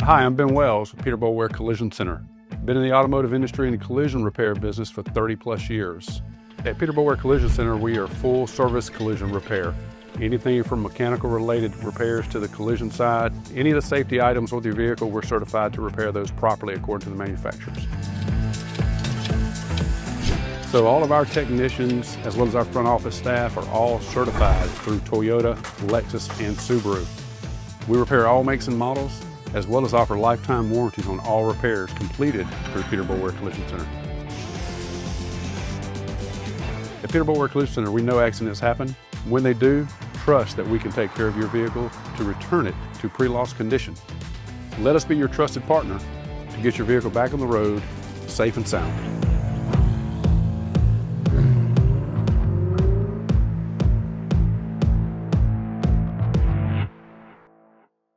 Hi, I'm Ben Wells with Peter Boulware Collision Center. Been in the automotive industry and collision repair business for 30 plus years. At Peter Boulware Collision Center, we are full service collision repair. Anything from mechanical related repairs to the collision side, any of the safety items with your vehicle, we're certified to repair those properly according to the manufacturers. So all of our technicians, as well as our front office staff, are all certified through Toyota, Lexus, and Subaru. We repair all makes and models, as well as offer lifetime warranties on all repairs completed through Peter Boulware Collision Center. At Peter Boulware Collision Center, we know accidents happen. When they do, trust that we can take care of your vehicle to return it to pre-loss condition. Let us be your trusted partner to get your vehicle back on the road safe and sound.